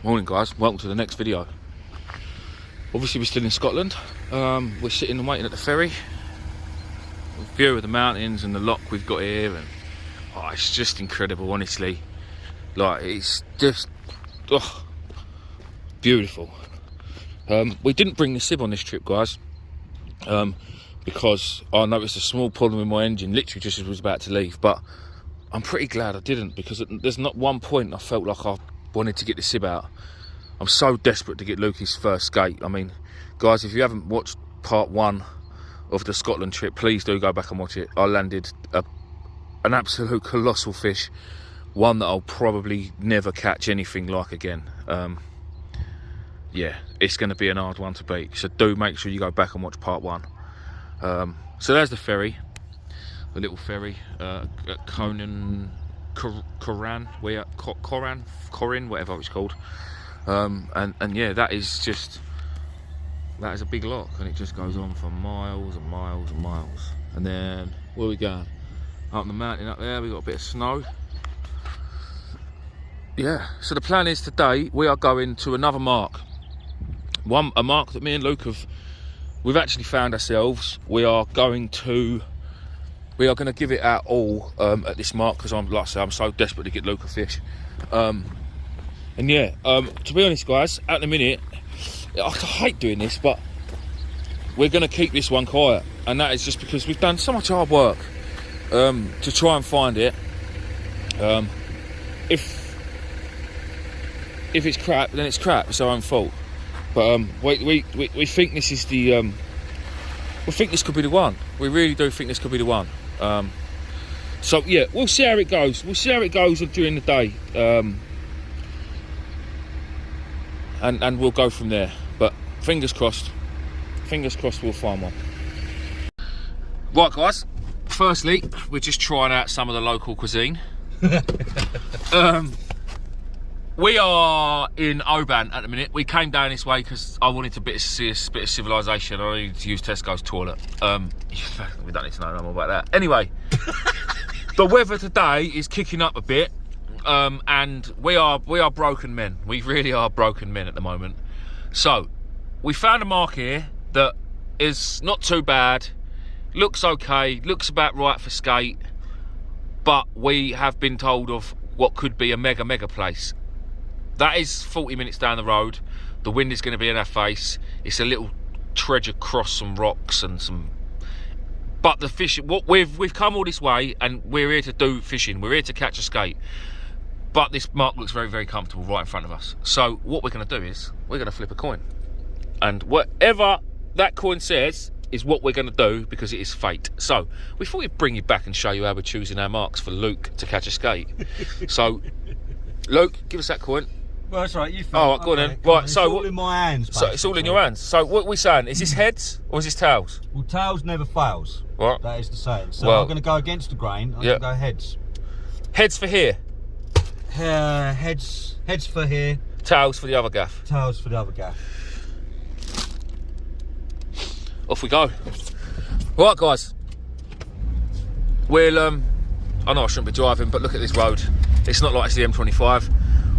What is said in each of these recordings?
Morning guys, welcome to the next video. Obviously we're still in Scotland. We're sitting and waiting at the ferry. A view of the mountains and the loch we've got here, and oh, it's just incredible, honestly. Like, it's just beautiful. We didn't bring the sib on this trip, guys, because I noticed a small problem with my engine literally just as I was about to leave, but I'm pretty glad I didn't, because there's not one point I felt like I wanted to get the sib out. I'm so desperate to get Lukey's first skate. I mean, guys, if you haven't watched part 1 of the Scotland trip, please do go back and watch it. I landed an absolute colossal fish, one that I'll probably never catch anything like again. Yeah, it's going to be an hard one to beat, so do make sure you go back and watch part 1. So there's the ferry, the little ferry at Conan, Coran, whatever it's called. And yeah, that is a big loch, and it just goes on for miles and miles and miles. And then where are we going? Up the mountain up there, we got a bit of snow. Yeah, so the plan is today we are going to another mark. A mark that me and Luke we've actually found ourselves. We are going to give it our all at this mark, because like I say, I'm so desperate to get Luke a fish. And yeah, to be honest guys, at the minute, I hate doing this, but we're going to keep this one quiet, and that is just because we've done so much hard work to try and find it. If it's crap, then it's crap, it's our own fault. But we think this is the we think this could be the one. We really do think this could be the one. So yeah, we'll see how it goes. We'll see how it goes during the day, and we'll go from there. But fingers crossed we'll find one. Right guys, firstly we're just trying out some of the local cuisine. We are in Oban at the minute. We came down this way because I wanted to see a bit of civilization. I needed to use Tesco's toilet. We don't need to know no more about that. Anyway, the weather today is kicking up a bit, and we are broken men. We really are broken men at the moment. So we found a mark here that is not too bad, looks okay, looks about right for skate, but we have been told of what could be a mega place. That is 40 minutes down the road. The wind is going to be in our face. It's a little trudge across some rocks and some... But the fish... We've come all this way, and we're here to do fishing. We're here to catch a skate. But this mark looks very, very comfortable right in front of us. So what we're going to do is, we're going to flip a coin. And whatever that coin says is what we're going to do, because it is fate. So we thought we'd bring you back and show you how we're choosing our marks for Luke to catch a skate. So, Luke, give us that coin. Well, that's right, you found. Oh, right, go on then. Right, it's so all in my hands. So it's all in your hands. So what are we saying? Is this heads or is this tails? Well, tails never fails. Right. That is the saying. So well, I'm going to go against the grain. I'm going to go heads. Heads for here. Heads for here. Tails for the other gaff. Tails for the other gaff. Off we go. Right, guys. We'll I know I shouldn't be driving, but look at this road. It's not like it's the M25.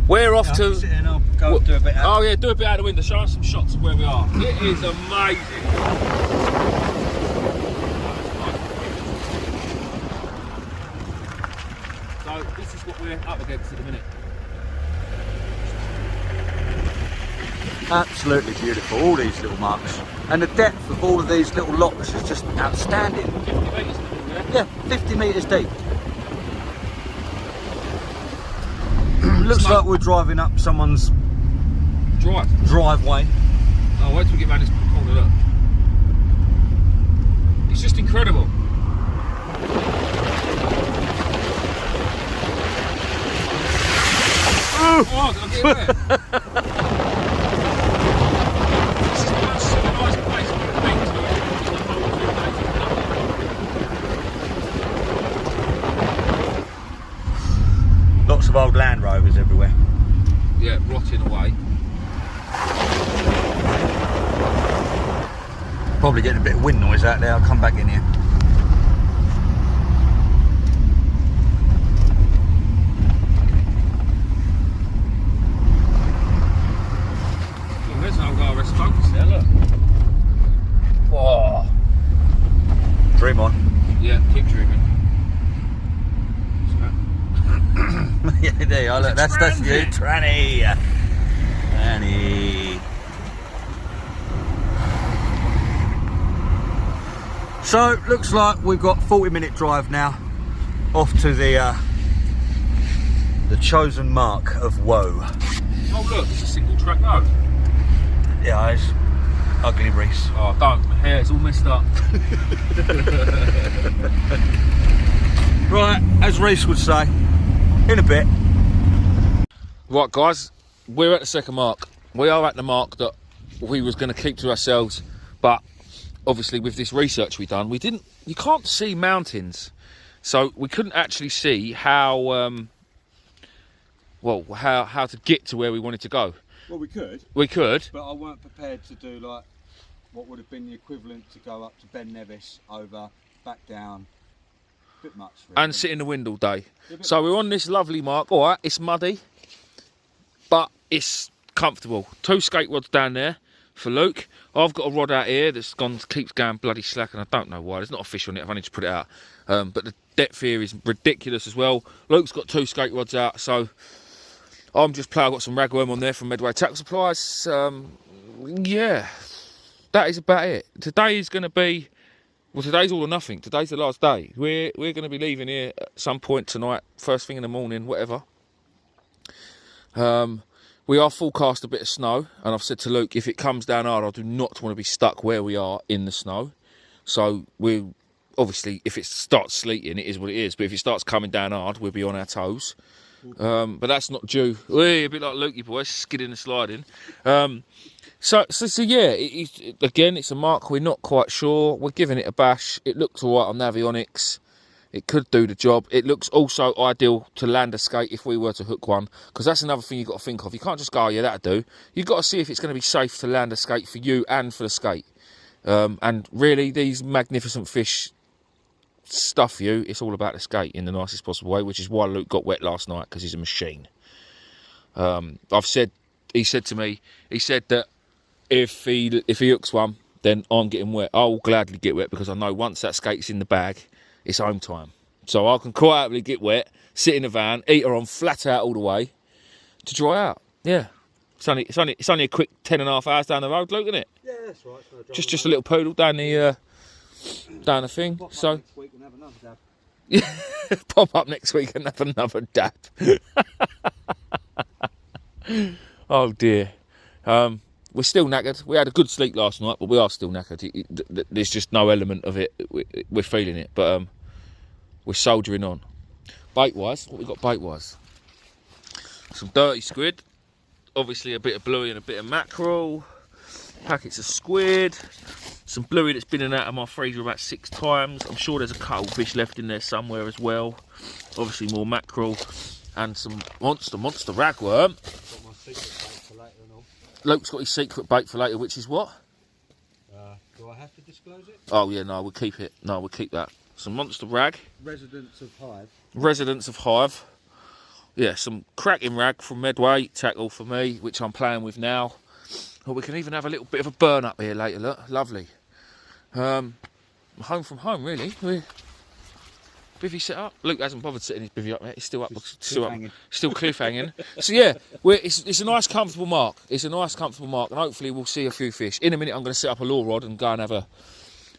We're off to... And I'll go do a bit out. Oh yeah, do a bit out the window. Show us some shots of where we are. It is amazing. So this is what we're up against at the minute. Absolutely beautiful, all these little marks. And the depth of all of these little lochs is just outstanding. 50 metres deep, yeah? 50 metres deep. Looks like we're driving up someone's driveway. Oh, wait till we get round this corner, look. It's just incredible. Oh, I'll get there. This is the most civilised place I've ever been to. Lots of old Land Rovers everywhere. Yeah, rotting away. Probably getting a bit of wind noise out there. I'll come back in here. Yeah, keep dreaming. Yeah, there you are. Look, that's you, Tranny. Tranny. So, looks like we've got 40-minute drive now off to the chosen mark of woe. Oh look, it's a single track road. Yeah, it's ugly, Reese. Oh, don't. My hair's all messed up. Right, as Reese would say, in a bit. Right, guys, we're at the second mark. We are at the mark that we was going to keep to ourselves, but obviously with this research we done, you can't see mountains, so we couldn't actually see how how to get to where we wanted to go. Well, we could, but I weren't prepared to do like what would have been the equivalent to go up to Ben Nevis, over, back down. A bit much, really. And sit in the wind all day. So we're on this lovely mark. All right, it's muddy, but it's comfortable. 2 skate rods down there for Luke. I've got a rod out here that's keeps going bloody slack, and I don't know why. There's not official on it. I've only just put it out. But the depth here is ridiculous as well. Luke's got 2 skate rods out, so I'm just playing. I've got some ragworm on there from Medway Tackle Supplies. Yeah, that is about it. Today is going to be, well, today's all or nothing. Today's the last day. We're going to be leaving here at some point tonight, first thing in the morning, whatever. We are forecast a bit of snow, and I've said to Luke, if it comes down hard, I do not want to be stuck where we are in the snow. So we obviously, if it starts sleeting, it is what it is. But if it starts coming down hard, we'll be on our toes. But that's not due. A bit like Lukey boys, skidding and sliding. So yeah, again, it's a mark. We're not quite sure. We're giving it a bash. It looks all right on Navionics. It could do the job. It looks also ideal to land a skate if we were to hook one, because that's another thing you've got to think of. You can't just go, oh, yeah, that'll do. You've got to see if it's going to be safe to land a skate for you and for the skate. And really, these magnificent fish stuff you. It's all about the skate in the nicest possible way, which is why Luke got wet last night, because he's a machine. He said to me, that if he hooks one, then I'm getting wet. I'll gladly get wet, because I know once that skate's in the bag, it's home time. So I can quite happily get wet, sit in the van, eat her on flat out all the way to dry out. Yeah. It's only a quick 10.5 hours down the road, Luke, isn't it? Yeah, that's right. Just a little poodle down the thing. Pop so up next week and have another dab. Yeah, pop up next week and have another dab. Oh dear. We're still knackered. We had a good sleep last night, but we are still knackered. There's just no element of it. We're feeling it, but we're soldiering on. Bait-wise, what we got bait-wise? Some dirty squid. Obviously a bit of bluey and a bit of mackerel. Packets of squid. Some bluey that's been in and out of my freezer about 6 times. I'm sure there's a cuttlefish left in there somewhere as well. Obviously more mackerel. And some monster ragworm. Got my secret bait for later and all. Luke's got his secret bait for later, which is what? Do I have to disclose it? Oh yeah, no, we'll keep it. No, we'll keep that. Some monster rag. Residents of Hive. Residents of Hive. Yeah, some cracking rag from Medway Tackle for me, which I'm playing with now. Or we can even have a little bit of a burn up here later, look. Lovely. Home from home, really. We're bivvy set up. Luke hasn't bothered setting his bivvy up yet. He's still up, still cliffhanging. So yeah, it's a nice comfortable mark. It's a nice comfortable mark, and hopefully we'll see a few fish. In a minute I'm going to set up a lure rod and go and have a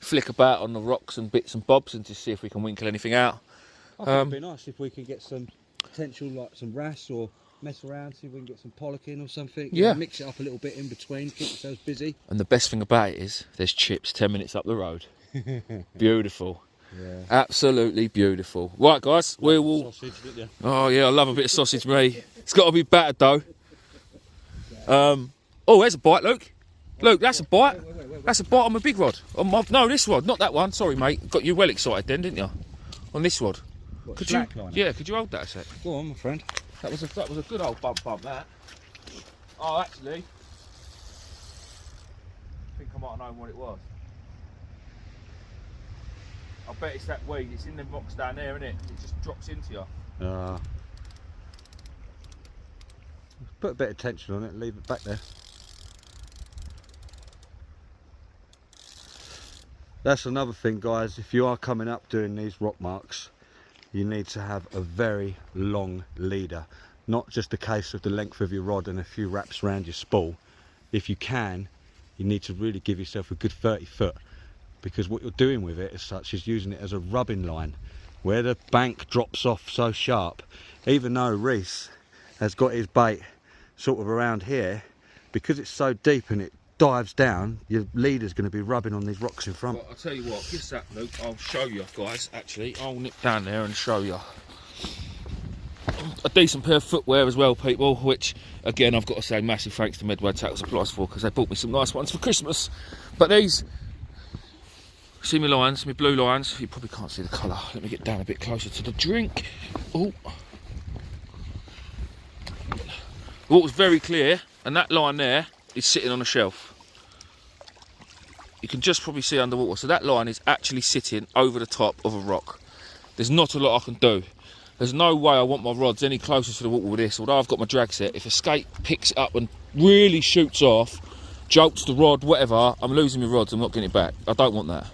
flick about on the rocks and bits and bobs and just see if we can winkle anything out. I think it'd be nice if we could get some potential, like some wrasse, or mess around, see if we can get some pollock in or something. Yeah. Mix it up a little bit in between, keep ourselves busy. And the best thing about it is there's chips 10 minutes up the road. Beautiful. Yeah. Absolutely beautiful. Right, guys, we will. Sausage, didn't you? Oh yeah, I love a bit of sausage, me. It's got to be battered though. Oh, there's a bite, Luke. Luke, that's a bite. Wait. That's a bite on my big rod. No, this rod, not that one. Sorry, mate. Got you well excited then, didn't you? On this rod. What, Could you? line? Yeah, could you hold that a sec? Go on, my friend. That was a good old bump, that. Oh, actually, I think I might have known what it was. I bet it's that weed. It's in the rocks down there, isn't it? It just drops into you. Put a bit of tension on it and leave it back there. That's another thing, guys. If you are coming up doing these rock marks, you need to have a very long leader. Not just a case of the length of your rod and a few wraps around your spool. If you can, you need to really give yourself a good 30 foot, because what you're doing with it as such is using it as a rubbing line where the bank drops off so sharp. Even though Reese has got his bait sort of around here, because it's so deep and it dives down, your leader's going to be rubbing on these rocks in front. Well, I'll tell you what, kiss that, Luke. I'll show you, guys. Actually, I'll nip down there and show you a decent pair of footwear as well, people, which again I've got to say massive thanks to Medway Tackle Supplies for, because they bought me some nice ones for Christmas. But these, see my lines, my blue lines, you probably can't see the colour. Let me get down a bit closer to the drink. Oh, the water's very clear, and that line there is sitting on a shelf. You can just probably see underwater, so that line is actually sitting over the top of a rock. There's not a lot I can do. There's no way I want my rods any closer to the water with this, although I've got my drag set. If a skate picks it up and really shoots off, jolts the rod, whatever, I'm losing my rods, I'm not getting it back. I don't want that.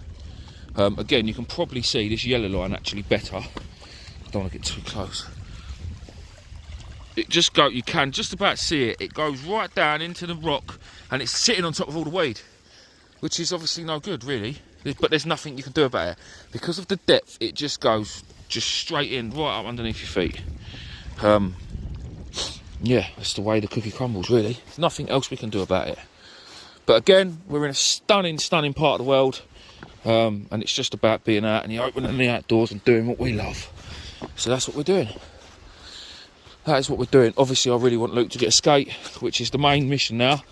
Again, you can probably see this yellow line actually better. I don't want to get too close. It just you can just about see it. It goes right down into the rock and it's sitting on top of all the weed, which is obviously no good, really. But there's nothing you can do about it. Because of the depth, it just goes straight in, right up underneath your feet. Yeah, that's the way the cookie crumbles, really. There's nothing else we can do about it. But again, we're in a stunning, stunning part of the world. And it's just about being out in the open and the outdoors and doing what we love. So that's what we're doing. That is what we're doing. Obviously, I really want Luke to get a skate, which is the main mission now.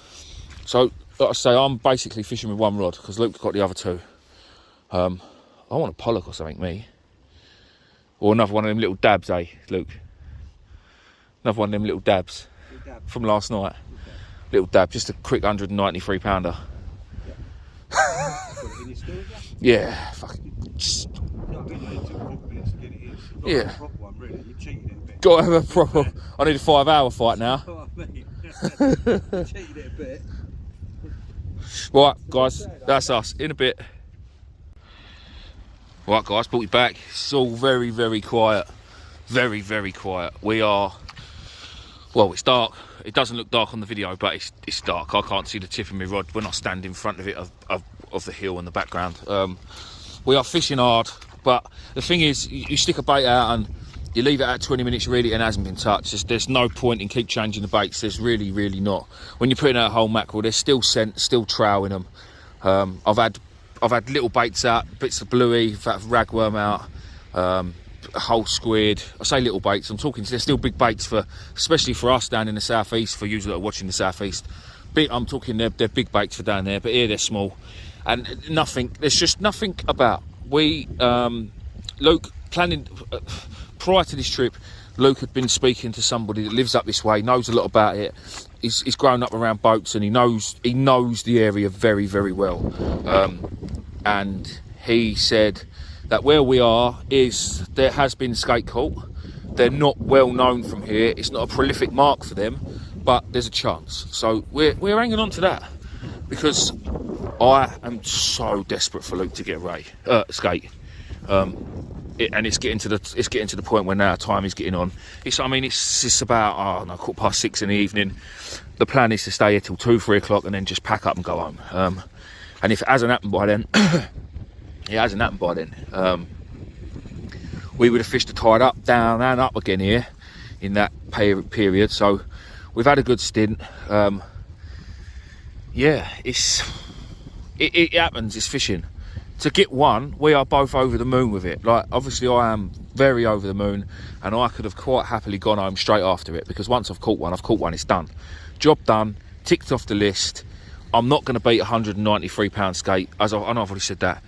So, like I say, I'm basically fishing with one rod because Luke's got the other two. I want a pollock or something, me. Or another one of them little dabs, eh, Luke? Another one of them little dabs from last night. Little dab, just a quick 193 pounder. Yeah, fucking. Yeah. Got to have a proper. I need a 5-hour fight now. Right, guys, that's us. In a bit. Right, guys, brought you back. It's all very, very quiet. Very, very quiet. We are. Well, it's dark. It doesn't look dark on the video, but it's dark. I can't see the tip of my rod when I stand in front of it of the hill in the background. We are fishing hard, but the thing is, you stick a bait out and you leave it out 20 minutes, you reel it and it hasn't been touched. There's no point in keep changing the baits. There's really, really not. When you're putting out a whole mackerel, there's still scent, still trout in them. I've had little baits out, bits of bluey, ragworm out, a whole squid. I say little baits, I'm talking, they're still big baits for, especially for us down in the southeast, for you that are watching the southeast. I'm talking they're big baits for down there, but here they're small. And nothing, there's just nothing about. Luke, planning, prior to this trip, Luke had been speaking to somebody that lives up this way, knows a lot about it. He's grown up around boats and he knows the area very, very well. And he said that where we are there has been skate caught. They're not well known from here. It's not a prolific mark for them, but there's a chance. So we're hanging on to that because I am so desperate for Luke to get a skate. And it's getting to the point where now time is getting on. It's about 6:15 in the evening. The plan is to stay here till 2-3 o'clock and then just pack up and go home. And if it hasn't happened by then, we would have fished the tide up, down and up again here in that period. So we've had a good stint. Yeah, it happens. It's fishing. To get one, we are both over the moon with it. Like, obviously I am very over the moon, and I could have quite happily gone home straight after it, because once I've caught one, it's done. Job done, ticked off the list. I'm not going to beat a 193 pound skate, I know I've already said that.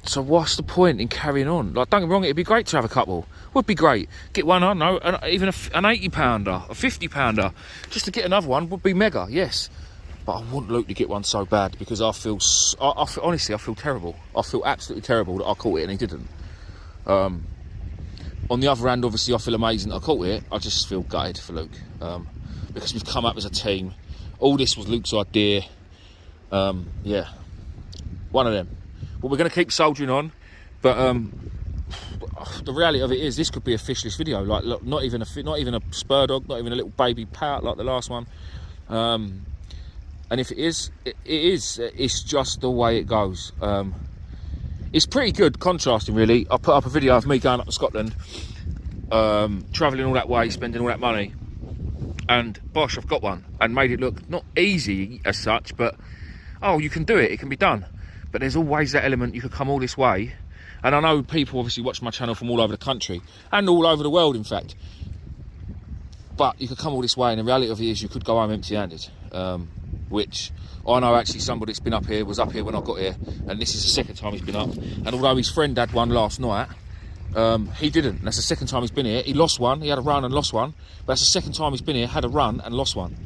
So what's the point in carrying on? Like, don't get me wrong, it'd be great to have a couple. Would be great. Get one, I don't know, even an 80 pounder, a 50 pounder. Just to get another one would be mega, yes. But I want Luke to get one so bad, because I feel honestly, I feel terrible. I feel absolutely terrible that I caught it and he didn't. On the other hand, obviously, I feel amazing that I caught it. I just feel gutted for Luke, because we've come up as a team. All this was Luke's idea. Yeah, one of them. But we're going to keep soldiering on. But the reality of it is, this could be a fishless video. Like, look, not even a spur dog, not even a little baby parrot like the last one. And if it is, it's just the way it goes. It's pretty good contrasting, really. I put up a video of me going up to Scotland, travelling all that way, spending all that money, and bosh, I've got one, and made it look not easy as such, but oh, you can do it, it can be done. But there's always that element, you could come all this way, and I know people obviously watch my channel from all over the country, and all over the world, in fact, but you could come all this way, and the reality of it is you could go home empty-handed, which I know actually somebody that's been up here, was up here when I got here, and this is the second time he's been up, and although his friend had one last night, he didn't. That's the second time he's been here. He lost one, he had a run and lost one, but that's the second time he's been here, had a run and lost one.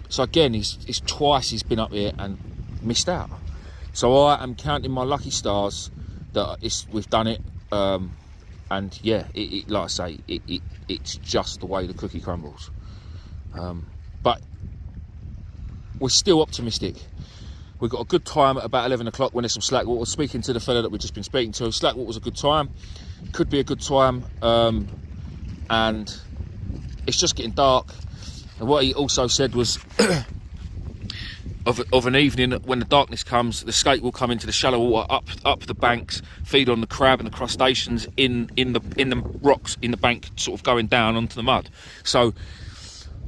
So again, it's twice he's been up here and missed out. So I am counting my lucky stars that we've done it, and yeah, like I say, it's just the way the cookie crumbles. But we're still optimistic. We've got a good time at about 11 o'clock when there's some slack water. Speaking to the fella that we've just been speaking to, slack water was a good time. Could be a good time, and it's just getting dark. And what he also said was of an evening when the darkness comes, the skate will come into the shallow water, up the banks, feed on the crab and the crustaceans in the rocks in the bank, sort of going down onto the mud. So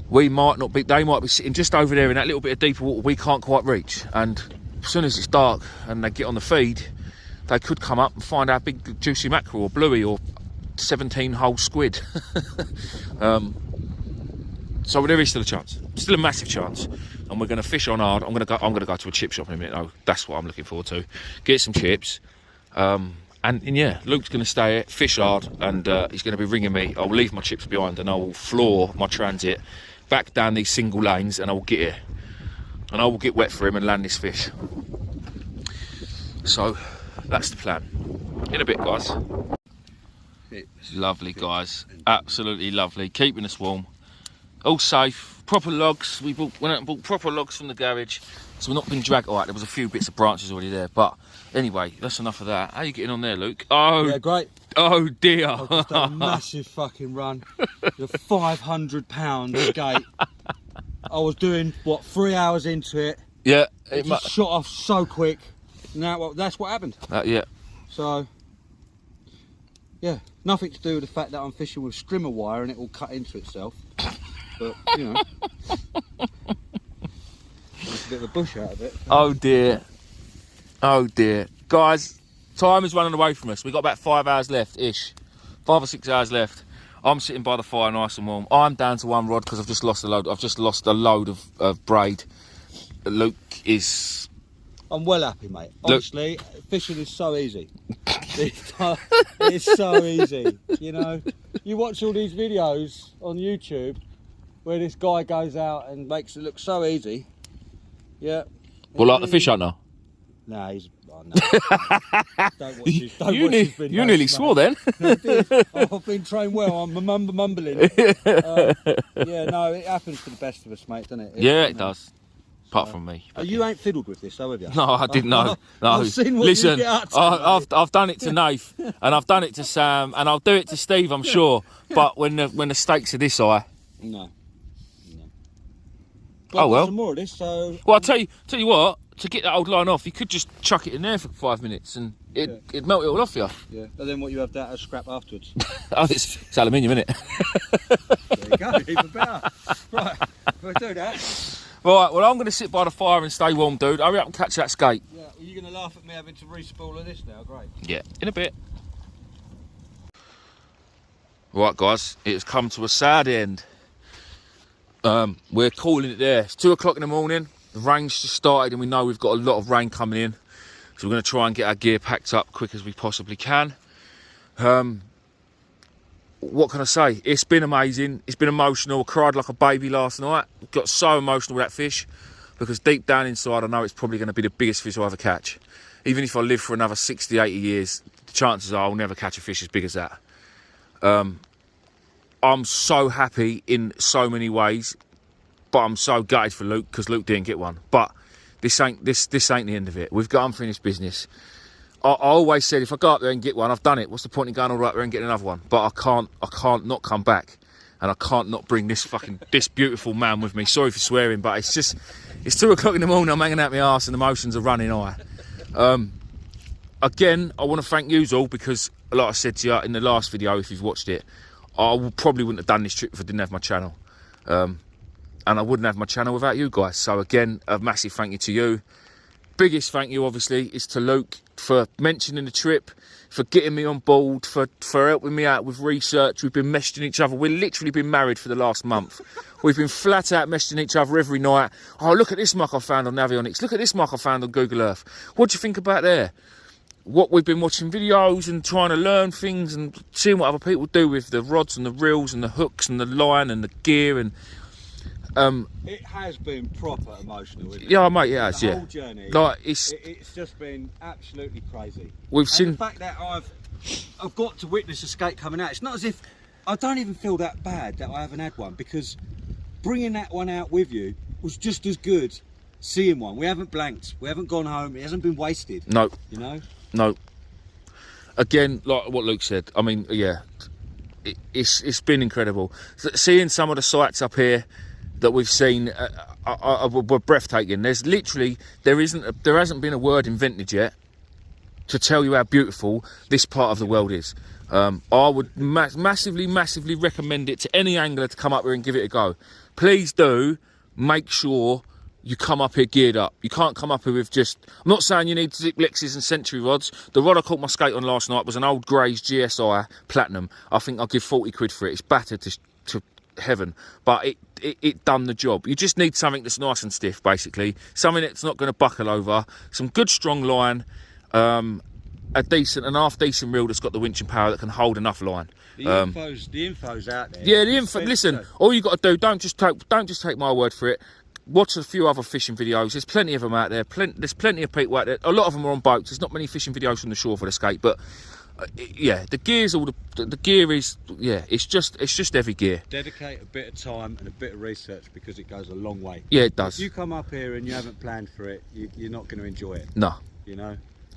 we might not be, they might be sitting just over there in that little bit of deeper water we can't quite reach, and as soon as it's dark and they get on the feed, they could come up and find our big juicy mackerel or bluey or 17-hole squid. So there is still a chance, still a massive chance, and we're going to fish on hard. I'm going to go to a chip shop in a minute though. That's what I'm looking forward to. Get some chips, and yeah, Luke's going to stay here, fish hard, and he's going to be ringing me. I'll leave my chips behind and I will floor my transit back down these single lanes, and I will get here, and I will get wet for him and land this fish. So that's the plan. In a bit, guys. It's lovely, guys. Absolutely lovely. Keeping us warm. All safe. Proper logs. We went out and bought proper logs from the garage, so we've not been dragged. All right, there was a few bits of branches already there, but anyway, that's enough of that. How are you getting on there, Luke? Oh, yeah, great. Oh dear. I've just done a massive fucking run. The 500-pound skate. I was doing what, 3 hours into it. Yeah. It just shot off so quick. Now, well, that's what happened. Yeah. So, yeah, nothing to do with the fact that I'm fishing with strimmer wire and it will cut into itself. But, you know, there's a bit of a bush out of it. Oh dear. Oh dear. Guys, time is running away from us. We've got about 5 hours left-ish. 5 or 6 hours left. I'm sitting by the fire nice and warm. I'm down to one rod because I've just lost a load. I've just lost a load of braid. Luke is... I'm well happy, mate. Honestly, fishing is so easy. It's so easy. You know, you watch all these videos on YouTube where this guy goes out and makes it look so easy. Yeah. Well, like the fish hunter? Nah, he's... Oh, no. Don't watch his videos, you nearly swore then. No, I did. I've been trained well. I'm mumbling. Yeah, no, it happens to the best of us, mate, doesn't it? Yeah, it does. Apart from me. You ain't fiddled with this, though, have you? No, I didn't know. No. I've seen what Listen, you get up to, I've done it to Nath, and I've done it to Sam, and I'll do it to Steve, I'm sure. But when the stakes are this high... No. Oh well. Some more of this, so... Well, I'll tell you what, to get that old line off, you could just chuck it in there for 5 minutes and it'd melt it all off you. Yeah, but then what, you have that as scrap afterwards? Oh, it's aluminium, isn't it? There you go, even better. Right, we'll do that. Right, well, I'm going to sit by the fire and stay warm, dude. Hurry up and catch that skate. Yeah, well, you're going to laugh at me having to re-spool of this now, great. Yeah, in a bit. Right, guys, it has come to a sad end. We're calling it there. It's 2 o'clock in the morning. The rain's just started and we know we've got a lot of rain coming in. So we're going to try and get our gear packed up quick as we possibly can. What can I say? It's been amazing. It's been emotional. I cried like a baby last night. Got so emotional with that fish because deep down inside I know it's probably going to be the biggest fish I'll ever catch. Even if I live for another 60, 80 years, the chances are I'll never catch a fish as big as that. I'm so happy in so many ways, but I'm so gutted for Luke because Luke didn't get one. But this ain't the end of it. We've got unfinished business. I always said if I go up there and get one, I've done it. What's the point in going all right there and getting another one? But I can't not come back, and I can't not bring this beautiful man with me. Sorry for swearing, but it's 2 o'clock in the morning. I'm hanging out my arse and emotions are running high. Again, I want to thank you all because, like I said to you in the last video, if you've watched it, probably wouldn't have done this trip if I didn't have my channel. And I wouldn't have my channel without you guys. So again, a massive thank you to you. Biggest thank you, obviously, is to Luke for mentioning the trip, for getting me on board, for helping me out with research. We've been messaging each other. We've literally been married for the last month. We've been flat out messaging each other every night. Oh, look at this muck I found on Navionics. Look at this muck I found on Google Earth. What do you think about there? What we've been watching videos and trying to learn things and seeing what other people do with the rods and the reels and the hooks and the line and the gear and it has been proper emotional, isn't it? Yeah, mate, yeah, the yeah. whole journey, like it's just been absolutely crazy. We've seen the fact that I've got to witness a skate coming out. It's not as if I don't even feel that bad that I haven't had one, because bringing that one out with you was just as good. Seeing one, we haven't blanked, we haven't gone home, it hasn't been wasted. No, you know. No. Again, like what Luke said, I mean, yeah, it's been incredible. Seeing some of the sites up here that we've seen were breathtaking. There's literally there hasn't been a word invented yet to tell you how beautiful this part of the world is. I would massively recommend it to any angler to come up here and give it a go. Please do make sure you come up here geared up. You can't come up here with just... I'm not saying you need zip Lexes and Century rods. The rod I caught my skate on last night was an old Grays GSI Platinum. I think I'll give 40 quid for it. It's battered to heaven, but it done the job. You just need something that's nice and stiff, basically. Something that's not going to buckle over. Some good strong line. An half decent reel that's got the winching power that can hold enough line. The info's out there. Yeah, the info. Listen, all you got to do, don't just take my word for it. Watch a few other fishing videos. There's plenty of them out there. There's plenty of people out there. A lot of them are on boats. There's not many fishing videos from the shore for the skate, but yeah, the gear's all the gear is, yeah, it's just heavy gear. Dedicate a bit of time and a bit of research, because it goes a long way. Yeah, it does. If you come up here and you haven't planned for it, you're not going to enjoy it. No. You know.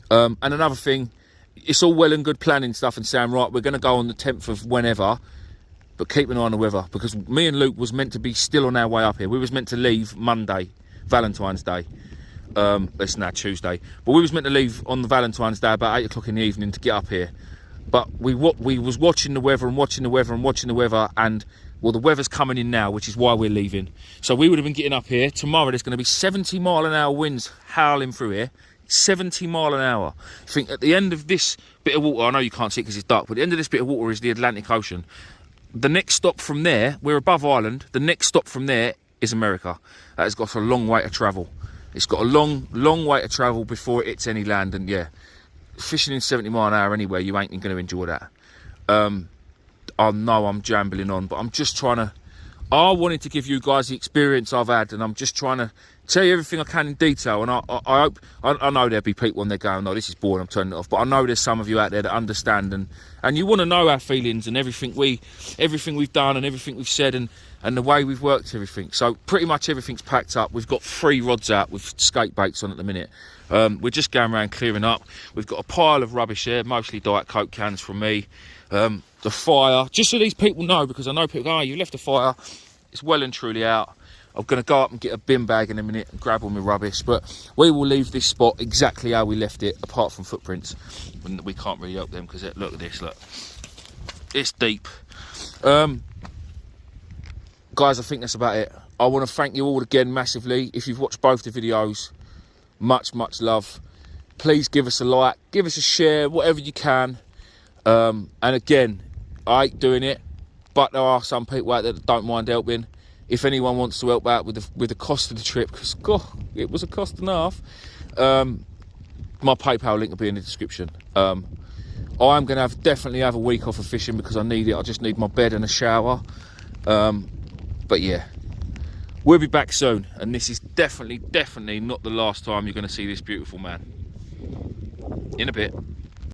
And another thing, it's all well and good planning stuff and saying, right, we're going to go on the 10th of whenever, but keep an eye on the weather, because me and Luke was meant to be still on our way up here. We was meant to leave Monday, Valentine's Day. It's now Tuesday, but we was meant to leave on the Valentine's Day about 8 o'clock in the evening to get up here. But we was watching the weather and watching the weather and watching the weather, and well, the weather's coming in now, which is why we're leaving. So we would have been getting up here tomorrow. There's going to be 70-mile-an-hour winds howling through here. 70 mile an hour. I think at the end of this bit of water, I know you can't see it because it's dark, but the end of this bit of water is the Atlantic Ocean. The next stop from there, we're above Ireland, the next stop from there is America. That has got a long way to travel. It's got a long way to travel before it hits any land, and yeah, fishing in 70 mile an hour anywhere, you ain't going to enjoy that. I know I'm jambling on, but I'm just trying to... I wanted to give you guys the experience I've had, and I'm just trying to tell you everything I can in detail. And I hope... I know there'll be people when they're going, no, this is boring, I'm turning it off. But I know there's some of you out there that understand, and you want to know our feelings and everything we've done and everything we've said and the way we've worked everything. So pretty much everything's packed up. We've got 3 rods out with skate baits on at the minute. We're just going around clearing up. We've got a pile of rubbish here, mostly Diet Coke cans from me. The fire, just so these people know, because I know people go, oh, you left the fire. It's well and truly out. I'm going to go up and get a bin bag in a minute and grab all my rubbish, but we will leave this spot exactly how we left it, apart from footprints. We can't really help them, because look at this, look. It's deep. Guys, I think that's about it. I want to thank you all again massively. If you've watched both the videos, much love. Please give us a like, give us a share, whatever you can. And again, I ain't doing it, but there are some people out there that don't mind helping. If anyone wants to help out with the cost of the trip, because God, it was a cost and a half, my PayPal link will be in the description. I'm going to definitely have a week off of fishing because I need it. I just need my bed and a shower. But yeah, we'll be back soon, and this is definitely not the last time you're going to see this beautiful man. In a bit.